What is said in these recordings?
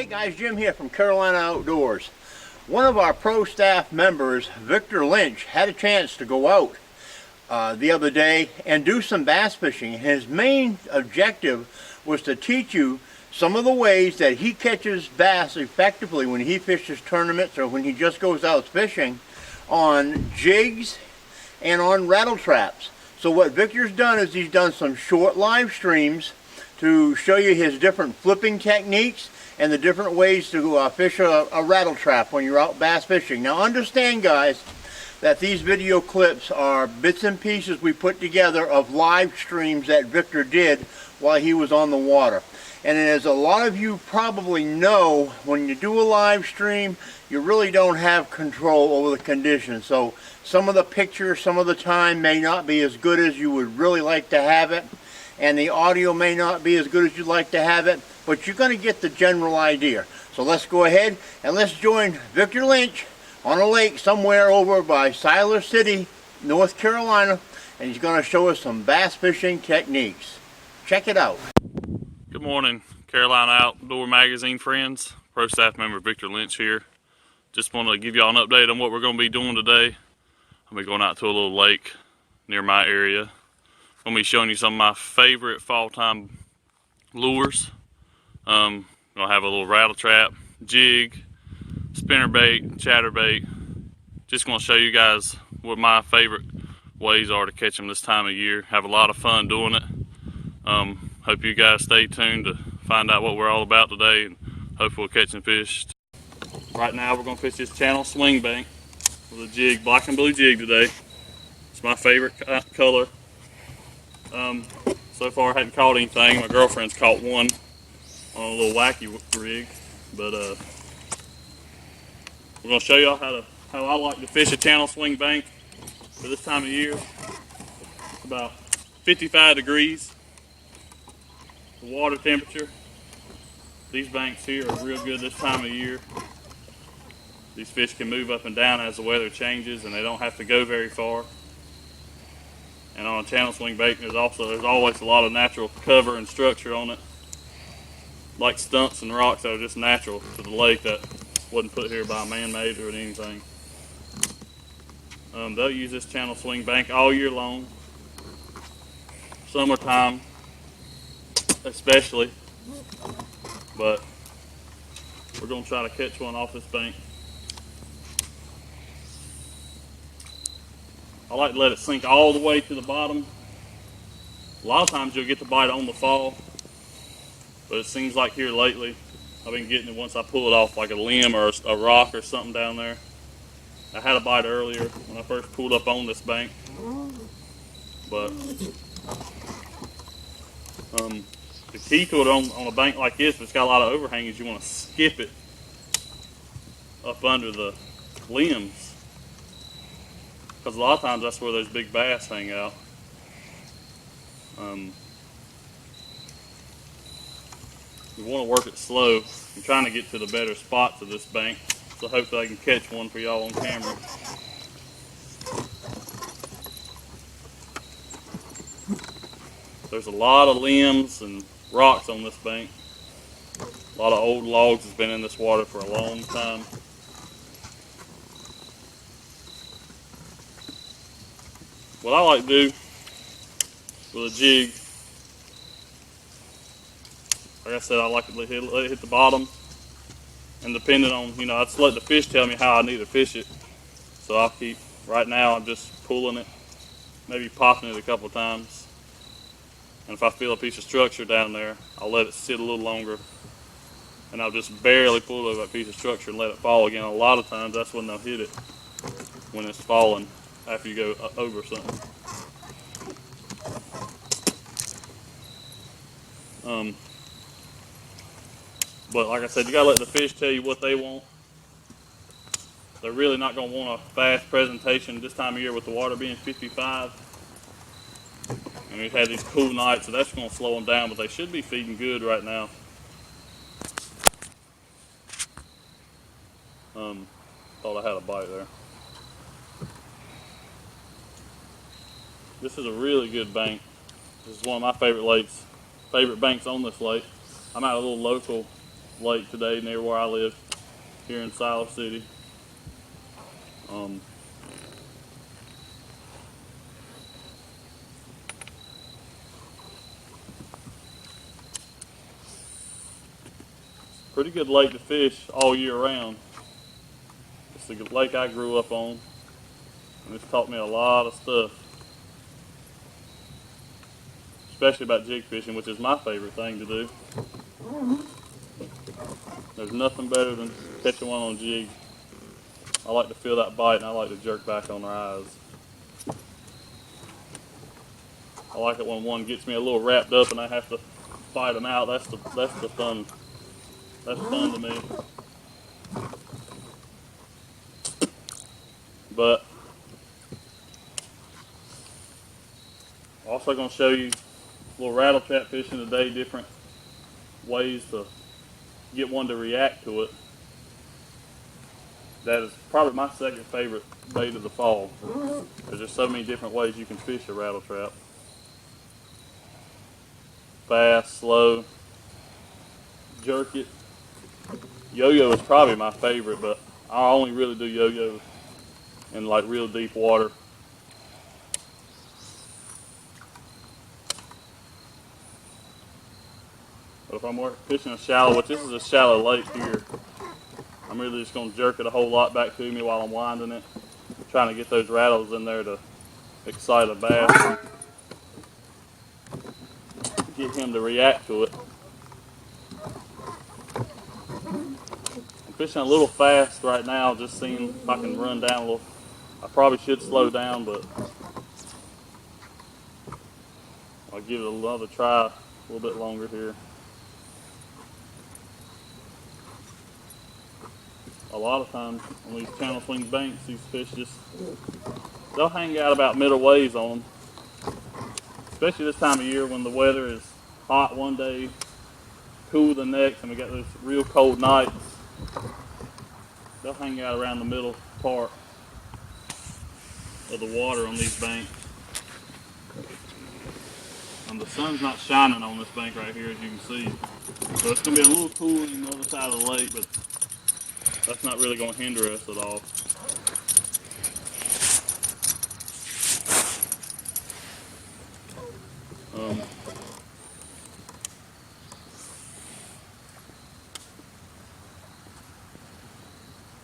Hey guys, Jim here from Carolina Outdoors. One of our pro staff members, Victor Lynch, had a chance to go out the other day and do some bass fishing. His main objective was to teach you some of the ways that he catches bass effectively when he fishes tournaments or when he just goes out fishing on jigs and on rattle traps. So what Victor's done is he's done some short live streams to show you his different flipping techniques and the different ways to fish a rattle trap when you're out bass fishing. Now understand, guys, that these video clips are bits and pieces we put together of live streams that Victor did while he was on the water. And as a lot of you probably know, when you do a live stream, you really don't have control over the conditions. So some of the pictures, some of the time may not be as good as you would really like to have it, and the audio may not be as good as you'd like to have it, but you're going to get the general idea. So let's go ahead and let's join Victor Lynch on a lake somewhere over by Siler City, North Carolina, and he's going to show us some bass fishing techniques. Check it out. Good morning, Carolina Outdoor Magazine friends. Pro staff member Victor Lynch here. Just want to give y'all an update on what we're going to be doing today. I'm going to be going out to a little lake near my area. I'm going to be showing you some of my favorite fall time lures. I'm going to have a little rattle trap, jig, spinnerbait, chatterbait. Just going to show you guys what my favorite ways are to catch them this time of year. Have a lot of fun doing it. Hope you guys stay tuned to find out what we're all about today, and hope we'll catch some fish. Right now we're going to fish this channel swing bank with a jig, black and blue jig today. It's my favorite color. So far I hadn't caught anything. My girlfriend's caught one on a little wacky rig, but we're going to show y'all how I like to fish a channel swing bank for this time of year. It's about 55 degrees. The water temperature. These banks here are real good this time of year. These fish can move up and down as the weather changes, and they don't have to go very far. And on a channel swing bank, there's always a lot of natural cover and structure on it, like stumps and rocks that are just natural to the lake that wasn't put here by man-made or anything. They'll use this channel swing bank all year long. Summertime especially, but we're going to try to catch one off this bank. I like to let it sink all the way to the bottom. A lot of times you'll get the bite on the fall, but it seems like here lately I've been getting it once I pull it off like a limb or a rock or something down there. I had a bite earlier when I first pulled up on this bank, but the key to it on a bank like this, if it's got a lot of overhang, is you want to skip it up under the limbs, because a lot of times that's where those big bass hang out. You want to work it slow. I'm trying to get to the better spots of this bank, so hopefully I can catch one for y'all on camera. There's a lot of limbs and rocks on this bank. A lot of old logs has been in this water for a long time. What I like to do with a jig, like I said, I like to let it hit the bottom, and depending on, I just let the fish tell me how I need to fish it. So I'll keep, right now I'm just pulling it, maybe popping it a couple times. And if I feel a piece of structure down there, I'll let it sit a little longer, and I'll just barely pull over that piece of structure and let it fall again. A lot of times that's when they'll hit it, when it's falling after you go over something. But like I said, you gotta let the fish tell you what they want. They're really not gonna want a fast presentation this time of year with the water being 55. And we've had these cool nights, so that's going to slow them down, but they should be feeding good right now. Thought I had a bite there. This is a really good bank. This is one of my favorite lakes, favorite banks on this lake. I'm at a little local lake today near where I live here in Siler City. Pretty good lake to fish all year round. It's the lake I grew up on, and it's taught me a lot of stuff, especially about jig fishing, which is my favorite thing to do. There's nothing better than catching one on jig. I like to feel that bite, and I like to jerk back on their eyes. I like it when one gets me a little wrapped up and I have to fight them out. That's the fun. That's fun to me. But I'm also going to show you a little rattle trap fishing today, different ways to get one to react to it. That is probably my second favorite bait of the fall. There's so many different ways you can fish a rattle trap. Fast, slow, jerk it. Yo-yo is probably my favorite, but I only really do yo-yo in like real deep water. But if I'm fishing a shallow, which this is a shallow lake here, I'm really just going to jerk it a whole lot back to me while I'm winding it, trying to get those rattles in there to excite a bass and get him to react to it. I'm fishing a little fast right now, just seeing if I can run down a little. I probably should slow down, but I'll give it another try a little bit longer here. A lot of times on these channel swing banks, these fish they'll hang out about middle ways on them. Especially this time of year when the weather is hot one day, cool the next, and we got those real cold nights. They'll hang out around the middle part of the water on these banks. The sun's not shining on this bank right here, as you can see. So it's going to be a little cool on the other side of the lake, but that's not really going to hinder us at all.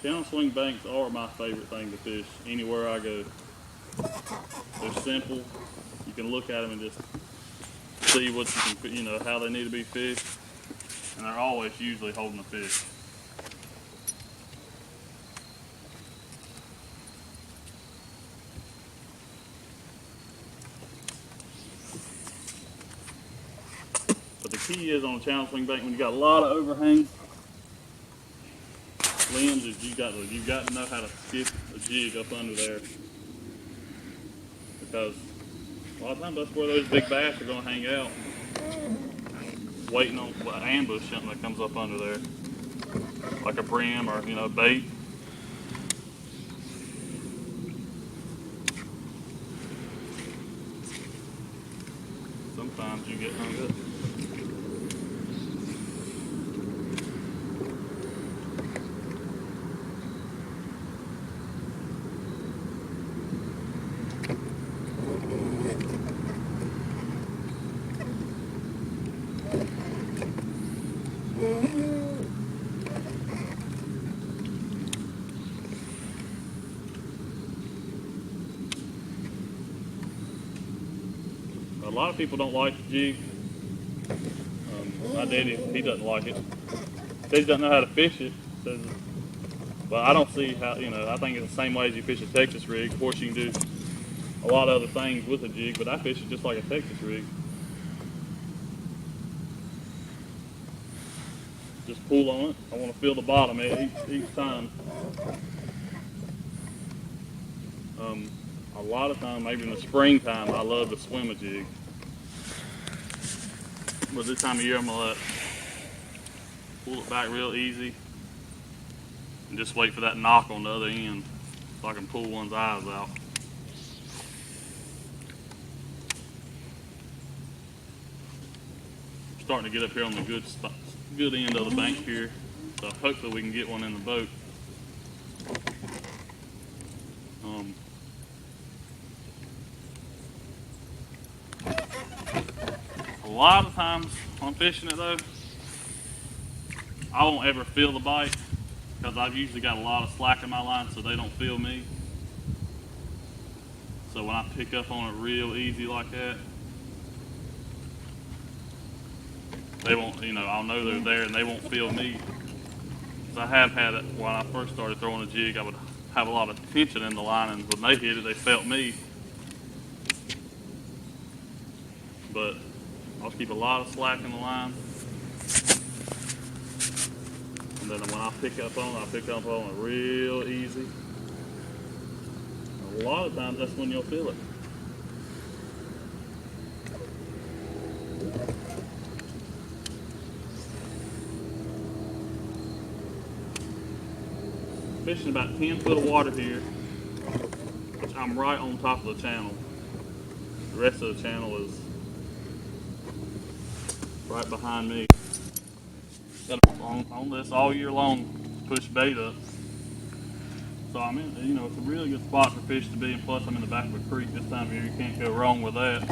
Channel swing banks are my favorite thing to fish anywhere I go. They're simple. You can look at them and just see what you can, how they need to be fished, and they're always usually holding a fish. But the key is on a channel swing bank when you got a lot of overhang limbs, is you got to know how to skip a jig up under there, because a lot of times that's where those big bass are going to hang out, waiting on an ambush, something that comes up under there, like a brim or bait. Sometimes you get hung up. A lot of people don't like the jig. My daddy, he doesn't like it. He doesn't know how to fish it. But I don't see how, I think it's the same way as you fish a Texas rig. Of course, you can do a lot of other things with a jig, but I fish it just like a Texas rig. Just pull on it. I want to feel the bottom each time. A lot of time, maybe in the springtime, I love to swim a jig. But this time of year, I'm going to pull it back real easy and just wait for that knock on the other end so I can pull one's eyes out. starting to get up here on the good spot, good end of the bank here. So hopefully we can get one in the boat. A lot of times when I'm fishing it though, I won't ever feel the bite because I've usually got a lot of slack in my line so they don't feel me. So when I pick up on it real easy like that, they won't, you know, I'll know they're there and they won't feel me. So I have had it when I first started throwing a jig, I would have a lot of tension in the line, and when they hit it, they felt me. But I'll keep a lot of slack in the line. And then when I pick up on it, I pick up on it real easy. A lot of times that's when you'll feel it. Fishing about 10 foot of water here, which I'm right on top of the channel. The rest of the channel is right behind me. Got on this all year long to push bait up. So I'm in, you know, it's a really good spot for fish to be, and plus I'm in the back of a creek this time of year. You can't go wrong with that.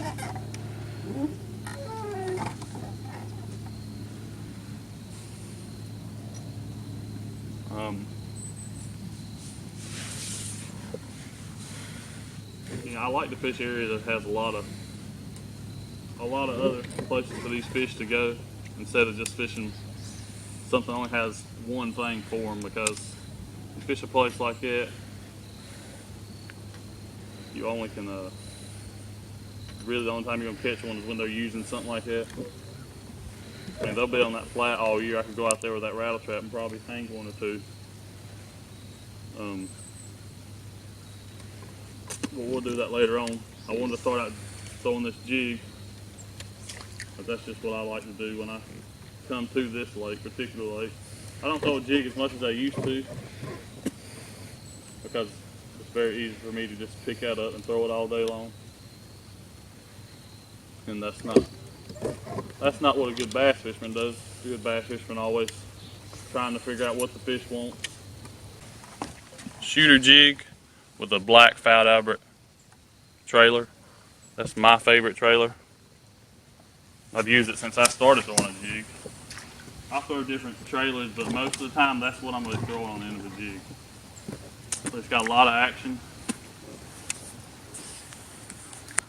You know, I like to fish areas that has a lot of other places for these fish to go instead of just fishing something that only has one thing for them, because you fish a place like that, you only can really the only time you're gonna catch one is when they're using something like that. I mean, they'll be on that flat all year. I could go out there with that rattle trap and probably hang one or two. But we'll do that later on. I wanted to start out throwing this jig, but that's just what I like to do when I come to this lake, particular lake. I don't throw a jig as much as I used to because it's very easy for me to just pick that up and throw it all day long. And that's not what a good bass fisherman does. A good bass fisherman always trying to figure out what the fish wants. Shooter jig with a black Fat Albert trailer. That's my favorite trailer. I've used it since I started throwing a jig. I throw different trailers, but most of the time that's what I'm going to throw on the end of the jig. It's got a lot of action,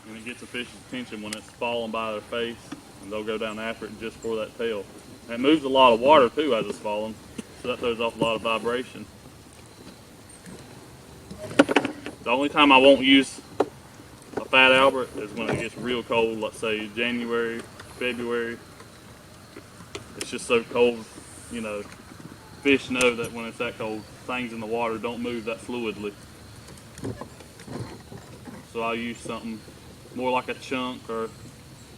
and it gets the fish's attention when it's falling by their face, and they'll go down after it just for that tail. And it moves a lot of water too as it's falling, so that throws off a lot of vibration. The only time I won't use a Fat Albert is when it gets real cold, let's say January, February. It's just so cold, you know, fish know that when it's that cold, things in the water don't move that fluidly. So I'll use something more like a chunk, or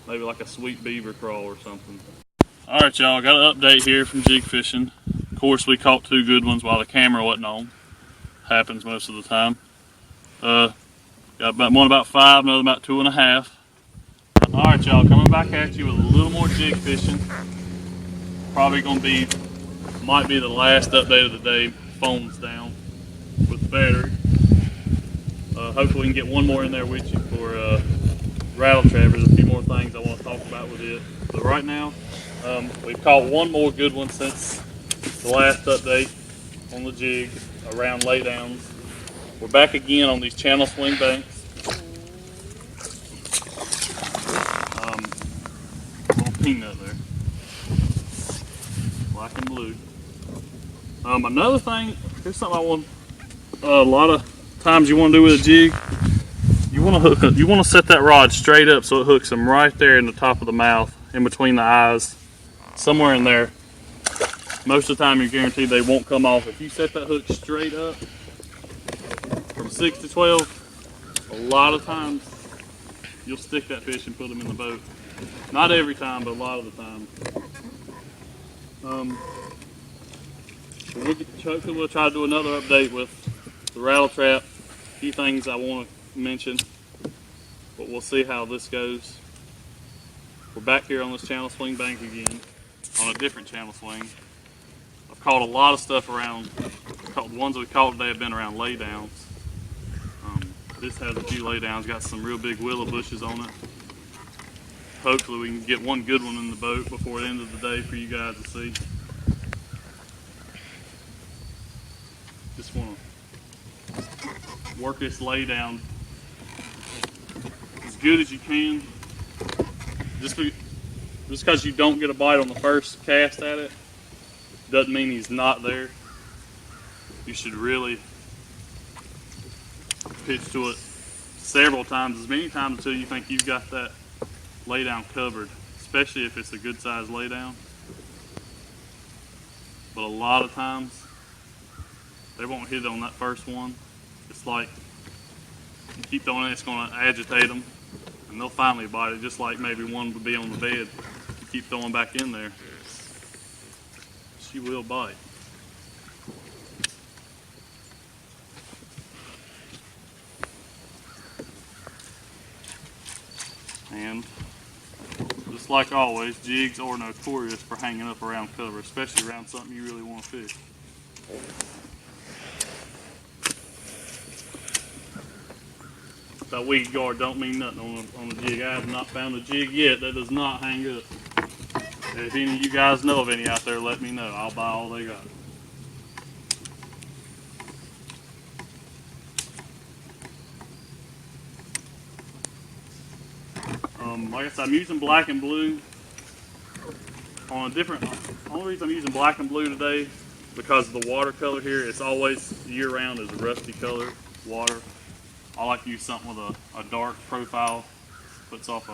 maybe like a sweet beaver crawl or something. Alright y'all, got an update here from jig fishing. Of course we caught 2 good ones while the camera wasn't on. Happens most of the time. Got one about 5, another about 2.5. Alright y'all, coming back at you with a little more jig fishing. Probably gonna be, might be the last update of the day. Phone's down with the battery. Hopefully we can get one more in there with you for rattle trap. There's a few more things I want to talk about with it. But right now, we've caught one more good one since the last update on the jig around laydowns. We're back again on these channel swing banks. Little peanut there. Black and blue. Another thing, here's something I want, a lot of times you want to do with a jig, you want to set that rod straight up so it hooks them right there in the top of the mouth, in between the eyes, somewhere in there. Most of the time you're guaranteed they won't come off. If you set that hook straight up from 6 to 12, a lot of times you'll stick that fish and put them in the boat. Not every time, but a lot of the time. Hopefully we'll try to do another update with the rattle trap. A few things I want to mention, but we'll see how this goes. We're back here on this channel swing bank again, on a different channel swing. I've caught a lot of stuff around. The ones we caught today have been around laydowns. This has a few laydowns, got some real big willow bushes on it. Hopefully we can get one good one in the boat before the end of the day for you guys to see. Just want to work this laydown as good as you can. Just because you don't get a bite on the first cast at it doesn't mean he's not there. You should really pitch to it several times, as many times until you think you've got that laydown covered, especially if it's a good sized laydown. But a lot of times they won't hit it on that first one. It's like you keep throwing it, it's going to agitate them and they'll finally bite it, just like maybe one would be on the bed. You keep throwing back in there, she will bite. And just like always, jigs are notorious for hanging up around cover, especially around something you really want to fish. That weed guard don't mean nothing on the jig. I have not found a jig yet that does not hang up. If any of you guys know of any out there, let me know. I'll buy all they got. Like I said, I'm using black and blue on a different. The only reason I'm using black and blue today because of the watercolor here. It's always year round is a rusty color water. I like to use something with a dark profile, puts off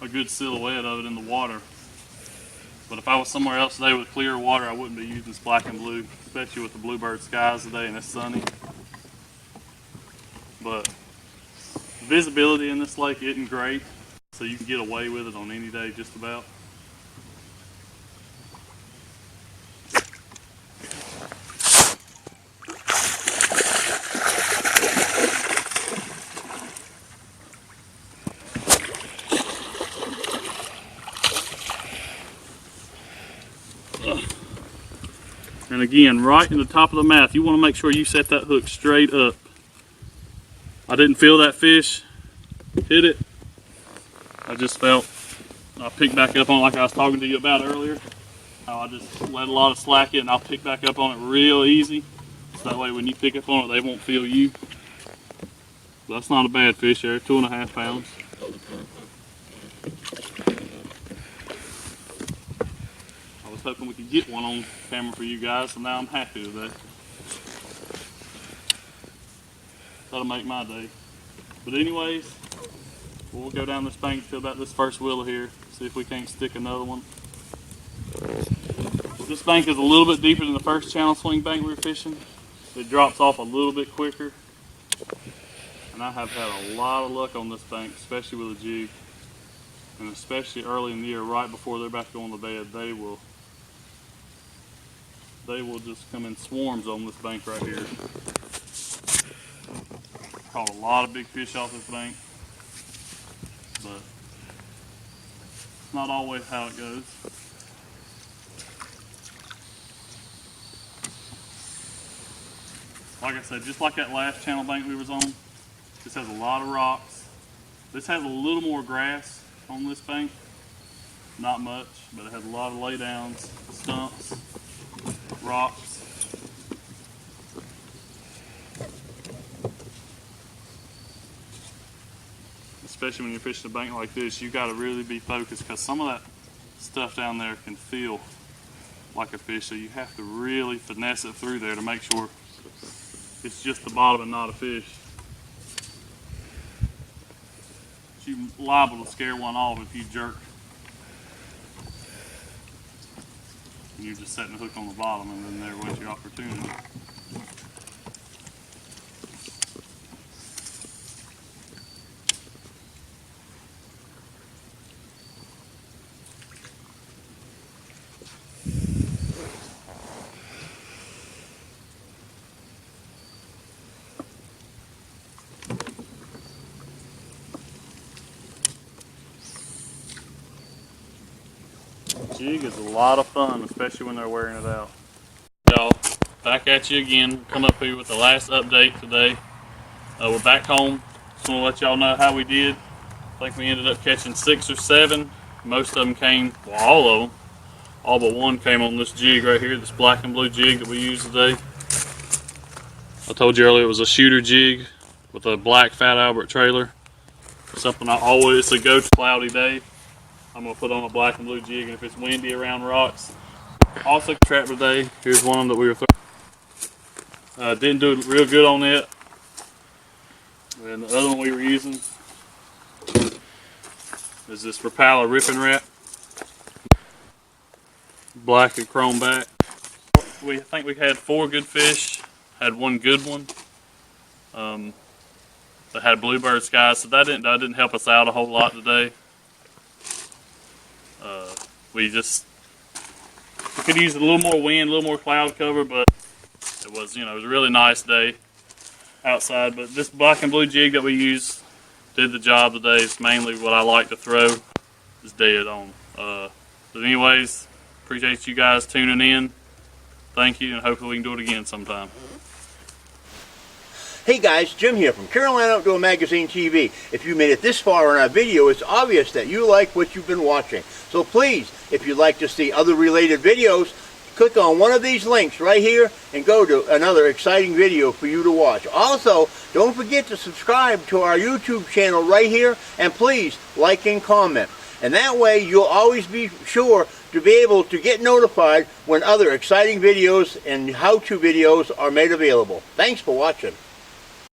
a good silhouette of it in the water. But if I was somewhere else today with clear water, I wouldn't be using this black and blue, especially with the bluebird skies today and it's sunny. But visibility in this lake isn't great, so you can get away with it on any day just about. And again, right in the top of the mouth, you want to make sure you set that hook straight up. I didn't feel that fish hit it. I just felt I picked back up on it like I was talking to you about earlier. How I just let a lot of slack in and I'll pick back up on it real easy. So that way when you pick up on it, they won't feel you. But that's not a bad fish there, 2.5 pounds. I was hoping we could get one on camera for you guys, so now I'm happy with that. That'll make my day. But anyways, we'll go down this bank to about this first willow here, see if we can't stick another one. This bank is a little bit deeper than the first channel swing bank we were fishing. It drops off a little bit quicker. And I have had a lot of luck on this bank, especially with a jig. And especially early in the year, right before they're about to go on the bed, they will just come in swarms on this bank right here. Caught a lot of big fish off this bank, but it's not always how it goes. Like I said, just like that last channel bank we was on, this has a lot of rocks. This has a little more grass on this bank, not much, but it has a lot of laydowns, stumps, rocks. Especially when you're fishing a bank like this, you got to really be focused because some of that stuff down there can feel like a fish, so you have to really finesse it through there to make sure it's just the bottom and not a fish. You're liable to scare one off if you jerk and you're just setting the hook on the bottom, and then there went your opportunity. Jig is a lot of fun, especially when they're wearing it out. Y'all, back at you again. Come up here with the last update today. We're back home. Just want to let y'all know how we did. I think we ended up catching 6 or 7. Most of them came, well, all of them. All but one came on this jig right here, this black and blue jig that we use today. I told you earlier it was a shooter jig with a black Fat Albert trailer. Something I always, it's a go-to cloudy day. I'm gonna put on a black and blue jig, and if it's windy around rocks. Also trap today, here's one that we were throwing. Didn't do real good on it. And the other one we were using is this Rapala Ripping Wrap. Black and chrome back. I think we had 4 good fish. Had 1 good one. That had bluebird skies, so that didn't help us out a whole lot today. We could use a little more wind, a little more cloud cover, but it was it was a really nice day outside. But this black and blue jig that we use did the job today. It's mainly what I like to throw. Is dead on. But anyways, appreciate you guys tuning in. Thank you, and hopefully we can do it again sometime. Hey guys, Jim here from Carolina Outdoor Magazine TV. If you made it this far in our video, it's obvious that you like what you've been watching. So please, if you'd like to see other related videos, click on one of these links right here and go to another exciting video for you to watch. Also, don't forget to subscribe to our YouTube channel right here, and please like and comment. And that way you'll always be sure to be able to get notified when other exciting videos and how-to videos are made available. Thanks for watching.